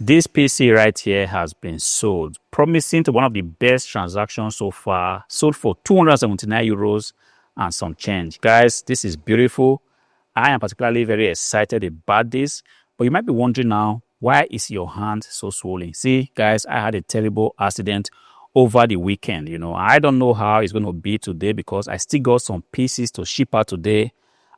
This PC right here has been sold, promising to one of the best transactions so far. Sold for 279 euros and some change. Guys, this is beautiful. I am particularly very excited about this. But you might be wondering now, why is your hand so swollen? See, guys, I had a terrible accident over the weekend. I don't know how it's going to be today because I still got some PCs to ship out today.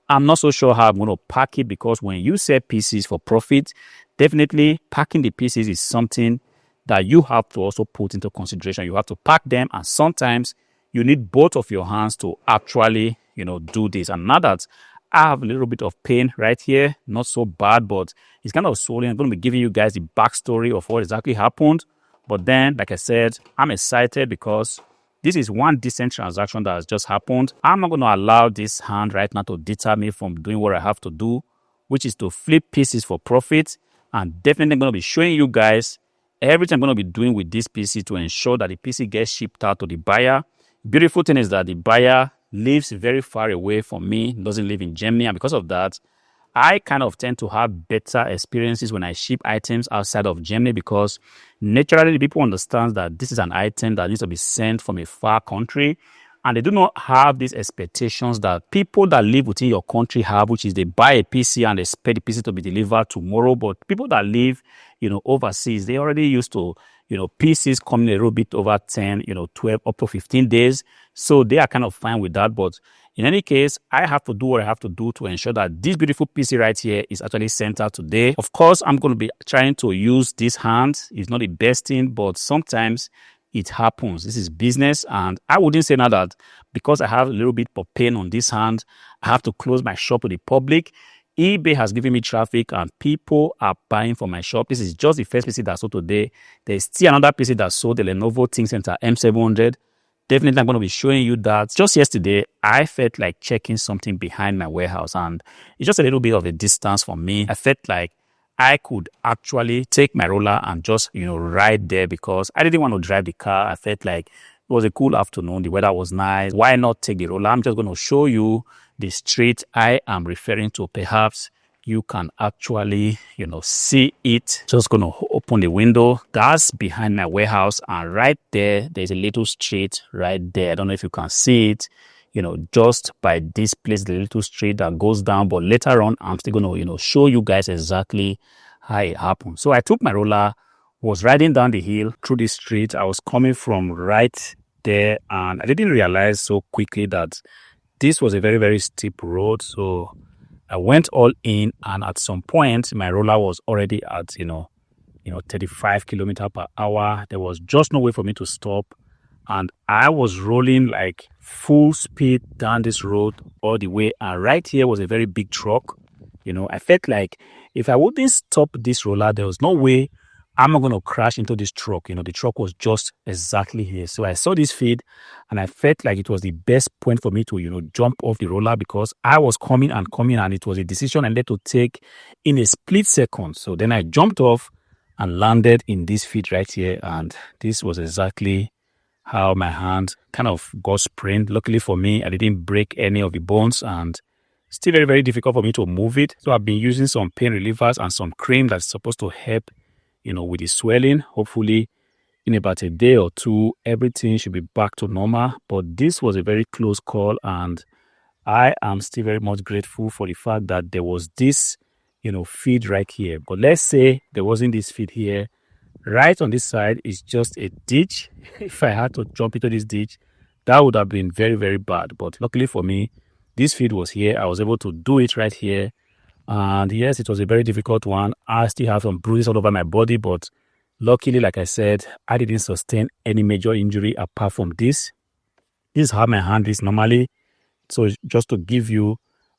I'm not so sure how I'm going to pack it, because when you sell PCs for profit, definitely packing the PCs is something that you have to also put into consideration. You have to pack them, and sometimes you need both of your hands to actually, do this. And now that I have a little bit of pain right here, not so bad, but it's kind of swollen. I'm going to be giving you guys the backstory of what exactly happened. But then, like I said, I'm excited because this is one decent transaction that has just happened. I'm not going to allow this hand right now to deter me from doing what I have to do, which is to flip pieces for profit. And definitely going to be showing you guys everything I'm going to be doing with this PC to ensure that the PC gets shipped out to the buyer. Beautiful thing is that the buyer lives very far away from me, doesn't live in Germany. And because of that, I kind of tend to have better experiences when I ship items outside of Germany, because naturally the people understand that this is an item that needs to be sent from a far country, and they do not have these expectations that people that live within your country have, which is they buy a PC and they expect the PC to be delivered tomorrow. But people that live, overseas, they already used to, PCs coming a little bit over 10, 12, up to 15 days. So they are kind of fine with that. But in any case, I have to do what I have to do to ensure that this beautiful PC right here is actually sent out today. Of course, I'm going to be trying to use this hand. It's not the best thing, but sometimes it happens. This is business, and I wouldn't say now that because I have a little bit of pain on this hand, I have to close my shop to the public. eBay has given me traffic and people are buying from my shop. This is just the first PC that sold today. There's still another PC that sold, the Lenovo ThinkCentre M700. Definitely, I'm going to be showing you that. Just yesterday, I felt like checking something behind my warehouse, and it's just a little bit of a distance for me. I felt like I could actually take my roller and just, ride there, because I didn't want to drive the car. I felt like it was a cool afternoon. The weather was nice. Why not take the roller? I'm just going to show you the street I am referring to. Perhaps you can actually, see it. Just going to open the window. That's behind my warehouse. And right there, there's a little street right there. I don't know if you can see it. Just by this place, the little street that goes down. But later on, I'm still going to, show you guys exactly how it happened. So I took my roller, was riding down the hill through the street. I was coming from right there, and I didn't realize so quickly that this was a very, very steep road. So I went all in, and at some point, my roller was already at, 35 kilometers per hour. There was just no way for me to stop. And I was rolling like full speed down this road all the way. And right here was a very big truck. I felt like if I wouldn't stop this roller, there was no way I'm not going to crash into this truck. The truck was just exactly here. So I saw this feed and I felt like it was the best point for me to, jump off the roller, because I was coming, and it was a decision I had to take in a split second. So then I jumped off and landed in this feed right here. And this was exactly how my hand kind of got sprained. Luckily for me, I didn't break any of the bones, and still very, very difficult for me to move it. So I've been using some pain relievers and some cream that's supposed to help, with the swelling. Hopefully in about a day or two, everything should be back to normal. But this was a very close call, and I am still very much grateful for the fact that there was this, feed right here. But let's say there wasn't this feed here. Right on this side is just a ditch. If I had to jump into this ditch, that would have been very, very bad. But luckily for me, this feed was here. I was able to do it right here. And yes, it was a very difficult one. I still have some bruises all over my body, but luckily, like I said, I didn't sustain any major injury apart from this. This is how my hand is normally. So just to give you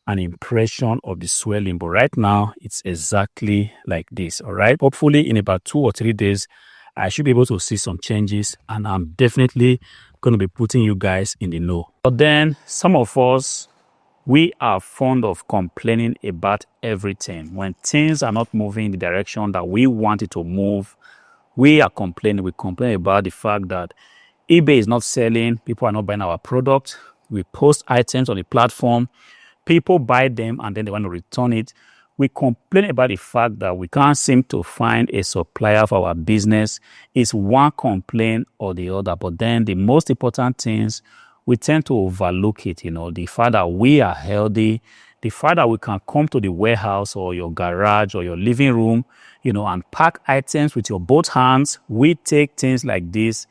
an impression of the swelling, but right now it's exactly like this. All right, hopefully in about 2 or 3 days I should be able to see some changes, and I'm definitely going to be putting you guys in the know. But then some of us, we are fond of complaining about everything. When things are not moving in the direction that we want it to move, we are complaining. We complain about the fact that eBay is not selling, people are not buying our product. We post items on the platform, people buy them and then they want to return it. We complain about the fact that we can't seem to find a supplier for our business. It's one complaint or the other. But then the most important things, we tend to overlook it, the fact that we are healthy, the fact that we can come to the warehouse or your garage or your living room, and pack items with your both hands. We take things like this,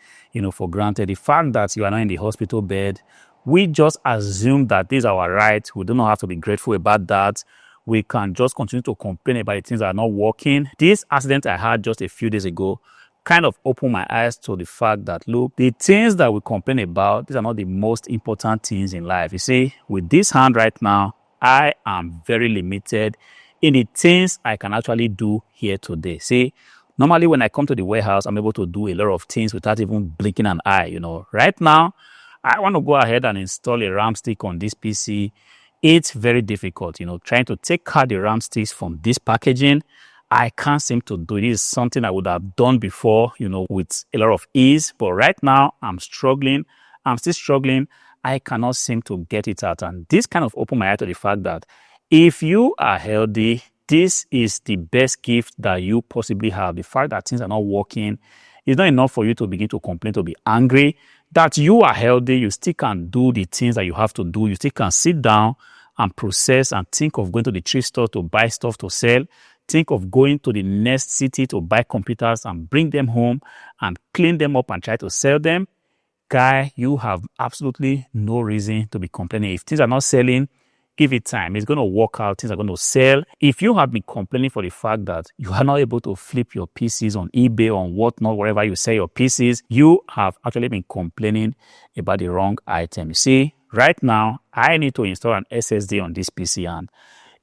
for granted. The fact that you are not in the hospital bed, we just assume that this is our right. We do not have to be grateful about that. We can just continue to complain about the things that are not working. This accident I had just a few days ago kind of opened my eyes to the fact that, look, the things that we complain about, these are not the most important things in life. You see, with this hand right now, I am very limited in the things I can actually do here today. See, normally when I come to the warehouse, I'm able to do a lot of things without even blinking an eye, Right now, I want to go ahead and install a RAM stick on this PC. It's very difficult, trying to take out the RAM sticks from this packaging. I can't seem to do it. This is something I would have done before, with a lot of ease. But right now, I'm struggling. I'm still struggling. I cannot seem to get it out. And this kind of opened my eye to the fact that if you are healthy, this is the best gift that you possibly have. The fact that things are not working is not enough for you to begin to complain, to be angry. That you are healthy, you still can do the things that you have to do. You still can sit down and process and think of going to the thrift store to buy stuff to sell. Think of going to the next city to buy computers and bring them home and clean them up and try to sell them. Guy, you have absolutely no reason to be complaining. If things are not selling, give it time. It's going to work out. Things are going to sell. If you have been complaining for the fact that you are not able to flip your PCs on eBay, on whatnot, wherever you sell your PCs, you have actually been complaining about the wrong item. You see, right now, I need to install an SSD on this PC, and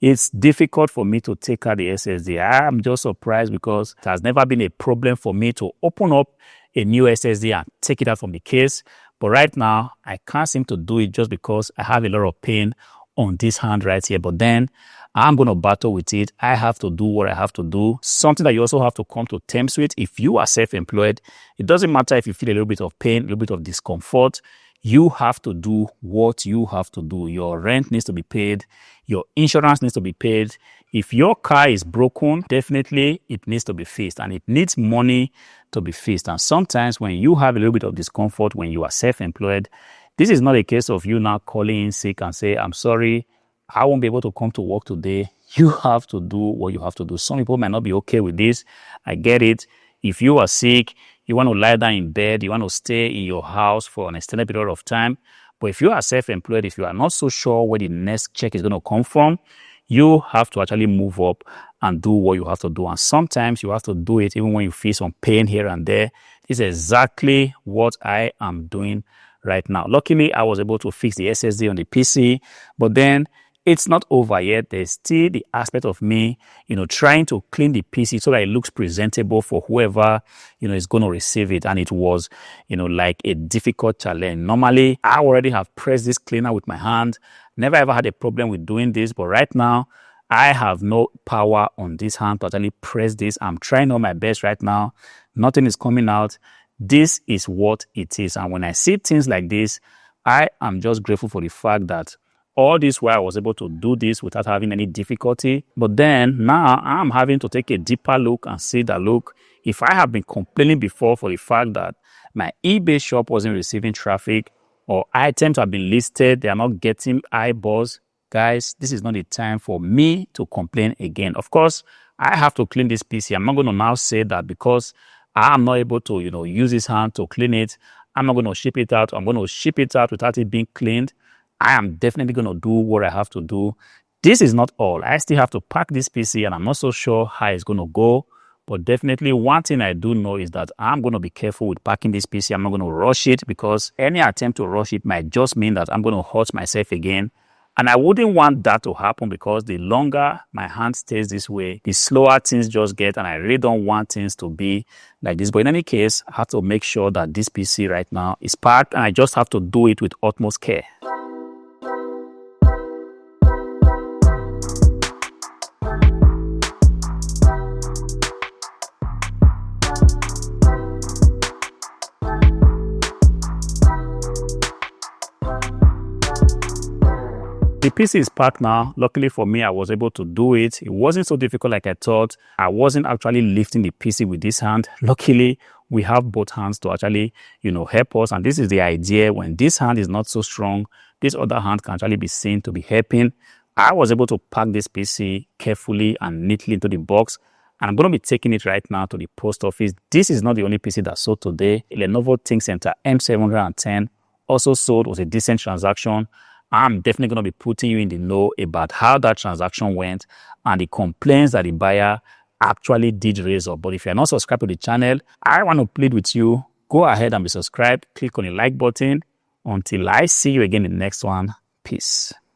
it's difficult for me to take out the SSD. I'm just surprised because it has never been a problem for me to open up a new SSD and take it out from the case. But right now, I can't seem to do it just because I have a lot of pain on this hand right here. But then I'm going to battle with it. I have to do what I have to do. Something that you also have to come to terms with. If you are self-employed, it doesn't matter if you feel a little bit of pain, a little bit of discomfort. You have to do what you have to do. Your rent needs to be paid. Your insurance needs to be paid. If your car is broken, definitely it needs to be fixed, and it needs money to be fixed. And sometimes when you have a little bit of discomfort, when you are self-employed, this is not a case of you now calling in sick and say, I'm sorry, I won't be able to come to work today. You have to do what you have to do. Some people might not be okay with this. I get it. If you are sick, you want to lie down in bed, you want to stay in your house for an extended period of time. But if you are self-employed, if you are not so sure where the next check is going to come from, you have to actually move up and do what you have to do. And sometimes you have to do it even when you feel some pain here and there. This is exactly what I am doing right now. Luckily, I was able to fix the SSD on the PC, but then it's not over yet. There's still the aspect of me, trying to clean the PC so that it looks presentable for whoever, is going to receive it. And it was, like a difficult challenge. Normally, I already have pressed this cleaner with my hand. Never ever had a problem with doing this. But right now, I have no power on this hand to actually press this. I'm trying all my best right now. Nothing is coming out. This is what it is. And when I see things like this, I am just grateful for the fact that all this while I was able to do this without having any difficulty. But then now I'm having to take a deeper look and see that, look, if I have been complaining before for the fact that my eBay shop wasn't receiving traffic or items have been listed, they are not getting eyeballs, guys, this is not the time for me to complain again. Of course, I have to clean this PC. I'm not going to now say that because I'm not able to, use this hand to clean it, I'm not going to ship it out. I'm going to ship it out without it being cleaned. I am definitely going to do what I have to do. This is not all. I still have to pack this PC, and I'm not so sure how it's going to go. But definitely one thing I do know is that I'm going to be careful with packing this PC. I'm not going to rush it, because any attempt to rush it might just mean that I'm going to hurt myself again. And I wouldn't want that to happen, because the longer my hand stays this way, the slower things just get, and I really don't want things to be like this. But in any case, I have to make sure that this PC right now is packed, and I just have to do it with utmost care. The PC is packed now. Luckily for me, I was able to do it. It wasn't so difficult like I thought. I wasn't actually lifting the PC with this hand. Luckily, we have both hands to actually, help us. And this is the idea. When this hand is not so strong, this other hand can actually be seen to be helping. I was able to pack this PC carefully and neatly into the box. And I'm going to be taking it right now to the post office. This is not the only PC that sold today. Lenovo ThinkCentre M710 also sold, was a decent transaction. I'm definitely going to be putting you in the know about how that transaction went and the complaints that the buyer actually did raise up. But if you're not subscribed to the channel, I want to plead with you, go ahead and be subscribed. Click on the like button. Until I see you again in the next one, peace.